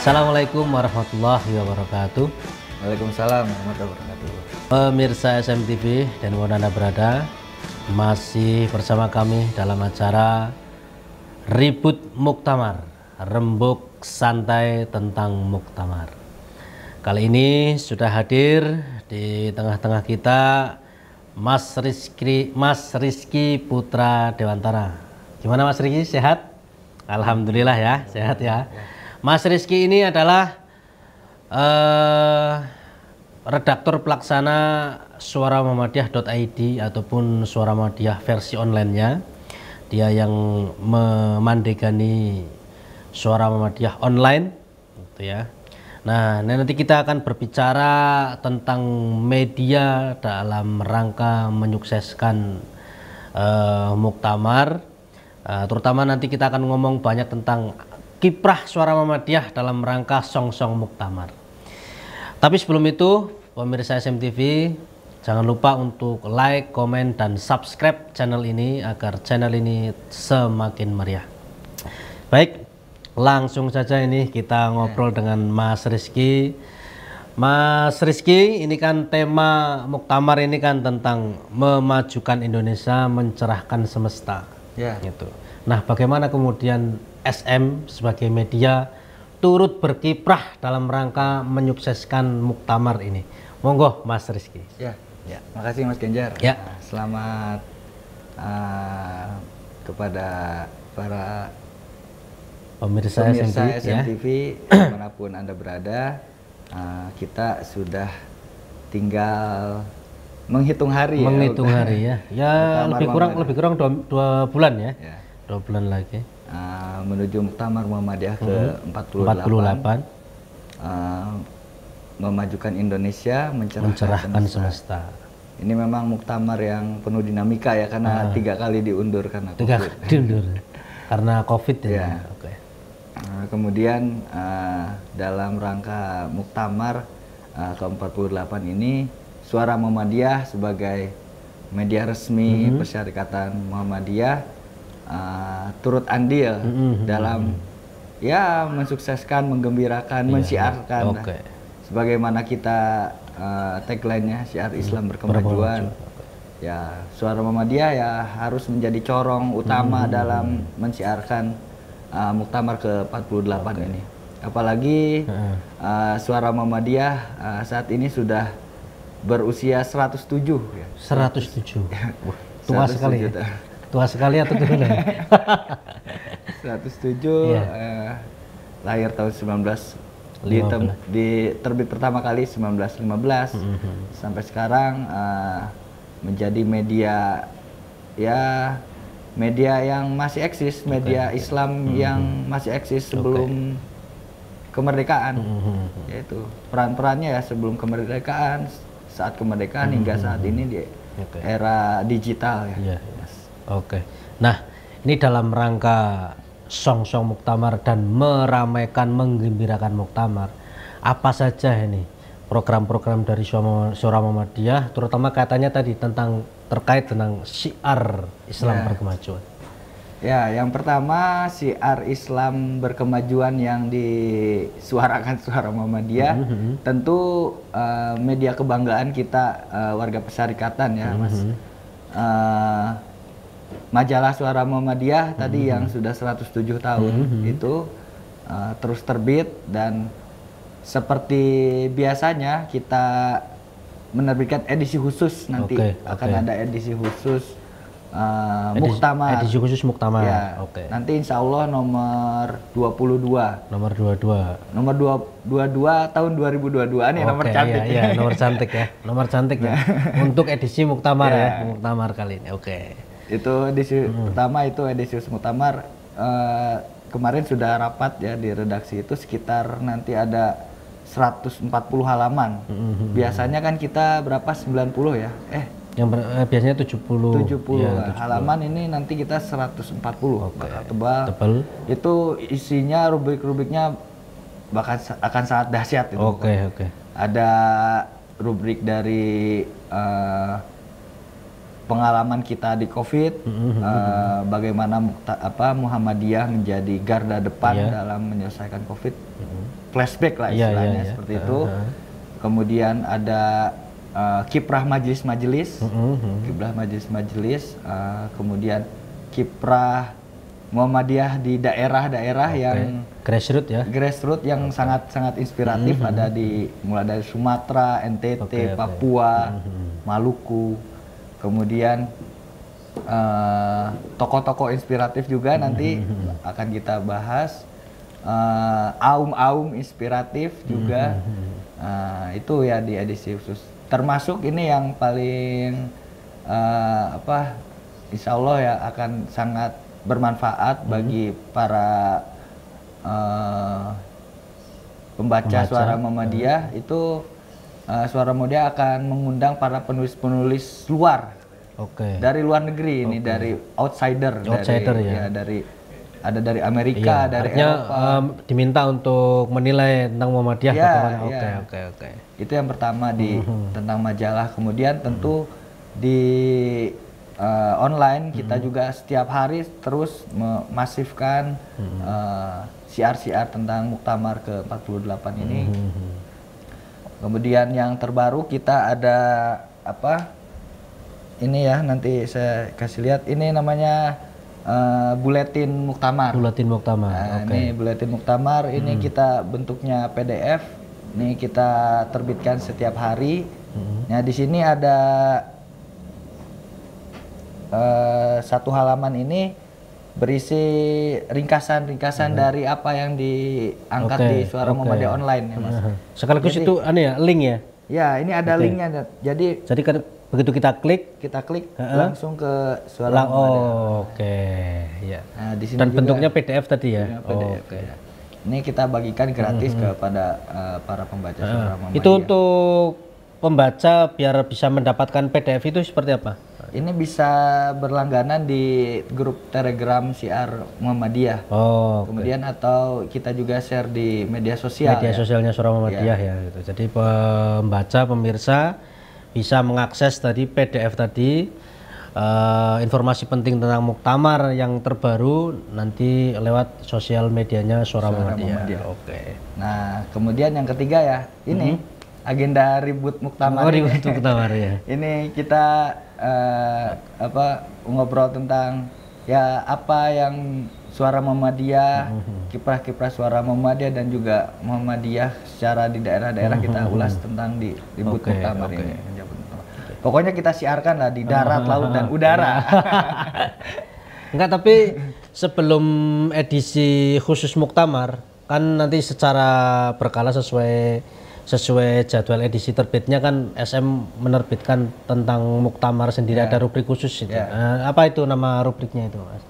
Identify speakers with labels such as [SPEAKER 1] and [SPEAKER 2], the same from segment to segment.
[SPEAKER 1] Assalamualaikum warahmatullahi wabarakatuh.
[SPEAKER 2] Waalaikumsalam warahmatullahi wabarakatuh.
[SPEAKER 1] Pemirsa SMTV dan mana Anda berada, masih bersama kami dalam acara Ribut Muktamar, rembuk santai tentang Muktamar. Kali ini sudah hadir di tengah-tengah kita Mas Rizky Putra Dewantara. Gimana Mas Rizky, sehat? Alhamdulillah ya, sehat ya. Mas Rizky ini adalah redaktur pelaksana Suara Muhammadiyah.id ataupun Suara Muhammadiyah versi online-nya. Dia yang memandegani Suara Muhammadiyah online, gitu ya. Nah, nanti kita akan berbicara tentang media dalam rangka menyukseskan Muktamar. Terutama nanti kita akan ngomong banyak tentang kiprah Suara Muhammadiyah dalam rangka song-song Muktamar. Tapi sebelum itu, pemirsa SMTV, jangan lupa untuk like, komen, dan subscribe channel ini agar channel ini semakin meriah. Baik, langsung saja ini kita ngobrol dengan Mas Rizky. Mas Rizky, ini kan tema Muktamar ini kan tentang memajukan Indonesia, mencerahkan semesta.
[SPEAKER 2] Ya.
[SPEAKER 1] Gitu. Nah, bagaimana kemudian SM sebagai media turut berkiprah dalam rangka menyukseskan Muktamar ini? Monggo Mas Rizky.
[SPEAKER 2] Ya. Makasih Mas Genjar.
[SPEAKER 1] Ya.
[SPEAKER 2] Selamat kepada para
[SPEAKER 1] pemirsa
[SPEAKER 2] SMTV
[SPEAKER 1] ya.
[SPEAKER 2] dimanapun Anda berada. Kita sudah tinggal menghitung hari.
[SPEAKER 1] Menghitung hari ya. Ya lebih kurang 2 bulan ya. 2 bulan lagi.
[SPEAKER 2] Menuju Muktamar Muhammadiyah ke 48. Memajukan Indonesia, mencerahkan semesta. Ini memang Muktamar yang penuh dinamika ya, karena 3 kali diundur karena COVID.
[SPEAKER 1] Karena COVID ya.
[SPEAKER 2] Oke. Kemudian dalam rangka Muktamar ke-48 ini, Suara Muhammadiyah sebagai media resmi Persyarikatan Muhammadiyah turut andil dalam ya mensukseskan, menggembirakan, mensiarkan. Sebagaimana kita tagline-nya syiar Islam berkemajuan. Ya, Suara Muhammadiyah ya harus menjadi corong utama dalam mensiarkan Muktamar ke-48 ini. Apalagi Suara Muhammadiyah saat ini sudah berusia 107 ya.
[SPEAKER 1] 107. Wah, tua sekali ya. Tua sekali atau gimana?
[SPEAKER 2] 107 lahir tahun 19 terbit pertama kali 1915 sampai sekarang menjadi media yang masih eksis, media Islam yang masih eksis sebelum kemerdekaan. Yaitu peran-perannya ya sebelum kemerdekaan, saat kemerdekaan hingga saat ini di era digital ya.
[SPEAKER 1] Oke. Nah, ini dalam rangka song-song Muktamar dan meramaikan, menggembirakan Muktamar. Apa saja ini program-program dari Suara Muhammadiyah, terutama katanya tadi terkait tentang syiar Islam berkemajuan.
[SPEAKER 2] Ya, yang pertama syiar Islam berkemajuan yang disuarakan Suara Muhammadiyah, tentu media kebanggaan kita warga Persyarikatan ya, Mas. Majalah Suara Muhammadiyah tadi yang sudah 107 tahun itu terus terbit, dan seperti biasanya kita menerbitkan edisi khusus nanti. Akan ada edisi khusus Muktamar.
[SPEAKER 1] Edisi khusus Muktamar.
[SPEAKER 2] Ya, nanti insya Allah nomor 22.
[SPEAKER 1] Nomor 22.
[SPEAKER 2] Nomor 22 tahun 2022 nih. Nomor cantik.
[SPEAKER 1] Iya, nomor cantik ya. Nomor cantik ya. Untuk edisi Muktamar ya. Muktamar kali ini.
[SPEAKER 2] Itu edisi pertama, itu edisi Muktamar. Kemarin sudah rapat ya di redaksi, itu sekitar nanti ada 140 halaman. Biasanya kan kita berapa, 90 ya?
[SPEAKER 1] Yang biasanya 70
[SPEAKER 2] ya, halaman, ini nanti kita 140. Bakal tebal. Itu isinya rubrik-rubriknya akan sangat dahsyat itu. Ada rubrik dari pengalaman kita di COVID, bagaimana Muhammadiyah menjadi garda depan dalam menyelesaikan COVID, flashback lah istilahnya seperti itu. Kemudian ada kiprah majelis-majelis, kemudian kiprah Muhammadiyah di daerah-daerah yang grassroots yang sangat-sangat inspiratif, ada mulai dari Sumatera, NTT, Papua, Maluku. Kemudian tokoh-tokoh inspiratif juga nanti akan kita bahas, aum-aum inspiratif juga. Itu ya di edisi khusus. Termasuk ini yang paling insya Allah ya akan sangat bermanfaat bagi para pembaca Suara Muhammadiyah. Itu Suara Muhammadiyah akan mengundang para penulis-penulis luar, dari luar negeri, ini dari outsider ada dari Amerika, dari Eropa.
[SPEAKER 1] Diminta untuk menilai tentang Muhammadiyah bagaimana. Oke.
[SPEAKER 2] Itu yang pertama tentang majalah. Kemudian tentu di online kita juga setiap hari terus memasifkan siar-siar tentang Muktamar ke-48 ini. Kemudian yang terbaru kita ada ini ya, nanti saya kasih lihat, ini namanya buletin Muktamar. Ini buletin Muktamar, ini kita bentuknya PDF. Ini kita terbitkan setiap hari. Nah, di sini ada satu halaman ini berisi ringkasan dari apa yang diangkat di Suara Muhammadiyah online ya, Mas.
[SPEAKER 1] Sekaligus jadi, itu link ya?
[SPEAKER 2] Ya, ini ada linknya. Jadi
[SPEAKER 1] begitu kita klik
[SPEAKER 2] langsung ke Suara Muhammadiyah.
[SPEAKER 1] Ya. Nah, di sini dan juga bentuknya PDF tadi ya.
[SPEAKER 2] PDF, ya. Ini kita bagikan gratis kepada para pembaca Suara Muhammadiyah.
[SPEAKER 1] Itu untuk pembaca biar bisa mendapatkan PDF itu seperti apa?
[SPEAKER 2] Ini bisa berlangganan di grup Telegram Syiar Muhammadiyah. Kemudian atau kita juga share di media sosial.
[SPEAKER 1] Sosialnya Suara Muhammadiyah ya. Gitu. Jadi pembaca, pemirsa bisa mengakses tadi PDF tadi, informasi penting tentang Muktamar yang terbaru nanti lewat sosial medianya Suara Muhammadiyah.
[SPEAKER 2] Nah, kemudian yang ketiga ya, ini agenda ribut Muktamar.
[SPEAKER 1] Ribut Muktamar ya.
[SPEAKER 2] Ini kita ngobrol tentang ya apa yang Suara Muhammadiyah, kiprah-kiprah Suara Muhammadiyah dan juga Muhammadiyah secara di daerah-daerah kita ulas tentang di ribut Muktamar ini. Pokoknya kita siarkan lah di darat, laut dan udara.
[SPEAKER 1] Enggak, tapi sebelum edisi khusus Muktamar kan nanti secara berkala sesuai jadwal edisi terbitnya kan SM menerbitkan tentang Muktamar sendiri, ada rubrik khusus itu. Apa itu nama rubriknya itu, Mas?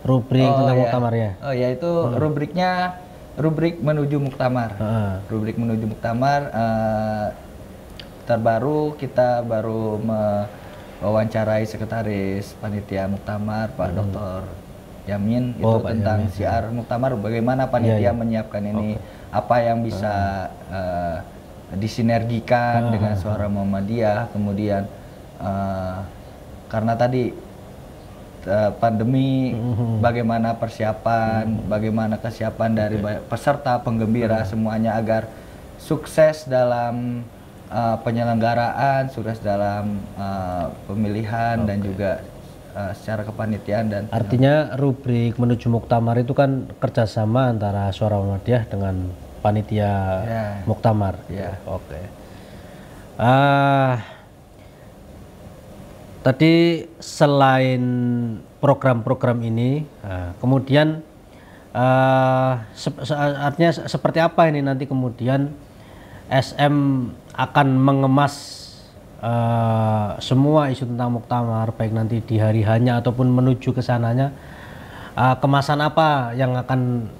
[SPEAKER 1] Rubrik tentang Muktamar ya?
[SPEAKER 2] Oh ya, itu rubriknya rubrik menuju Muktamar. Rubrik menuju Muktamar terbaru kita baru mewawancarai sekretaris panitia Muktamar Pak Dr. Yamin itu tentang siar Muktamar, bagaimana panitia menyiapkan ini, apa yang bisa disinergikan dengan Suara Muhammadiyah. Kemudian karena tadi pandemi, bagaimana persiapan, bagaimana kesiapan dari peserta, penggembira semuanya agar sukses dalam penyelenggaraan, sukses dalam pemilihan dan juga secara kepanitiaan. Dan
[SPEAKER 1] artinya rubrik menuju Muktamar itu kan kerjasama antara Suara Muhammadiyah dengan panitia Muktamar. Tadi selain program-program ini, kemudian artinya seperti apa ini nanti kemudian SM akan mengemas semua isu tentang Muktamar, baik nanti di hari hanya ataupun menuju ke sananya, kemasan apa yang akan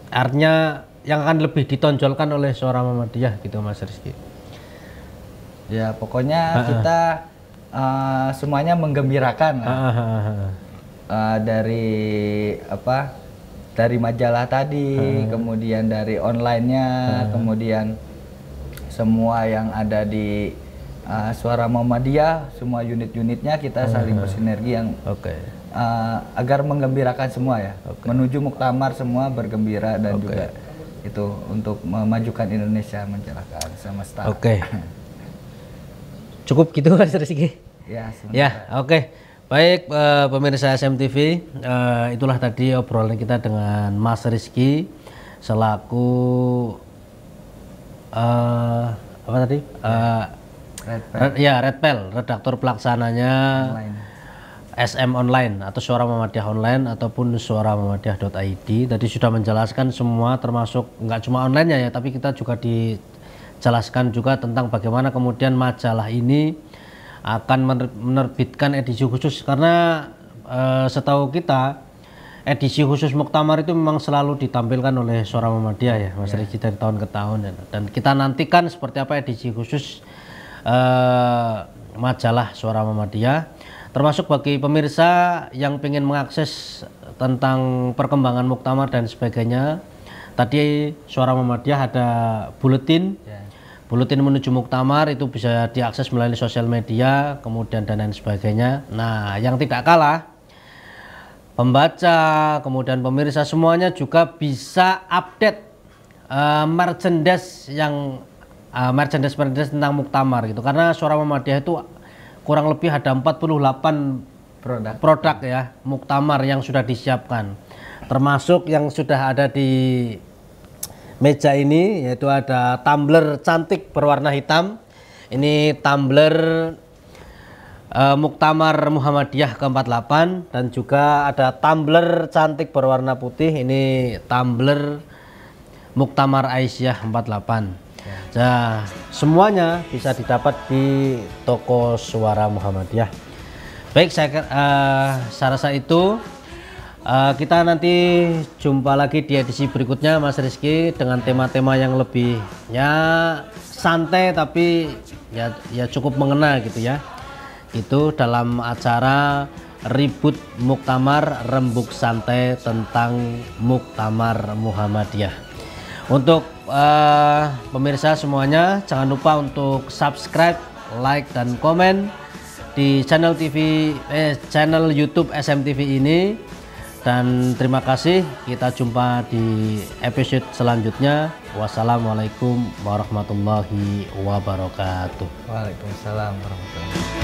[SPEAKER 1] artinya yang akan lebih ditonjolkan oleh Suara Muhammadiyah gitu, Mas Rizky?
[SPEAKER 2] Ya pokoknya kita semuanya menggembirakan dari dari majalah tadi, kemudian dari online-nya, kemudian semua yang ada di Suara Muhammadiyah, semua unit-unitnya kita saling bersinergi yang agar menggembirakan semua ya. Menuju muktamar semua bergembira dan juga itu untuk memajukan Indonesia mencerahkan semesta.
[SPEAKER 1] Cukup gitu Mas Rizky.
[SPEAKER 2] Ya,
[SPEAKER 1] oke. Baik pemirsa SMTV, itulah tadi obrolan kita dengan Mas Rizky selaku apa tadi? Redpel, redaktur pelaksananya SM Online atau Suara Muhammadiyah Online ataupun suaramuhammadiyah.id. Tadi sudah menjelaskan semua, termasuk nggak cuma online ya, tapi kita juga dijelaskan juga tentang bagaimana kemudian majalah ini akan menerbitkan edisi khusus, karena setahu kita edisi khusus Muktamar itu memang selalu ditampilkan oleh Suara Muhammadiyah ya Mas Rizky dari tahun ke tahun ya. Dan kita nantikan seperti apa edisi khusus majalah Suara Muhammadiyah, termasuk bagi pemirsa yang ingin mengakses tentang perkembangan Muktamar dan sebagainya. Tadi Suara Muhammadiyah ada buletin menuju Muktamar, itu bisa diakses melalui sosial media, kemudian dan lain sebagainya. Nah, yang tidak kalah, pembaca, kemudian pemirsa semuanya juga bisa update merchandise tentang Muktamar gitu. Karena Suara Muhammadiyah itu kurang lebih ada 48 produk ya Muktamar yang sudah disiapkan. Termasuk yang sudah ada di meja ini, yaitu ada tumbler cantik berwarna hitam. Ini tumbler Muktamar Muhammadiyah ke-48, dan juga ada tumbler cantik berwarna putih. Ini tumbler Muktamar Aisyah 48. Nah, semuanya bisa didapat di toko Suara Muhammadiyah. Baik, saya rasa itu. Kita nanti jumpa lagi di edisi berikutnya Mas Rizky dengan tema-tema yang lebih santai tapi ya cukup mengena gitu ya. Itu dalam acara Ribut Muktamar, Rembuk Santai tentang Muktamar Muhammadiyah. Untuk pemirsa semuanya, jangan lupa untuk subscribe, like dan komen di channel YouTube SMTV ini. Dan terima kasih, kita jumpa di episode selanjutnya. Wassalamualaikum warahmatullahi wabarakatuh.
[SPEAKER 2] Waalaikumsalam warahmatullahi wabarakatuh.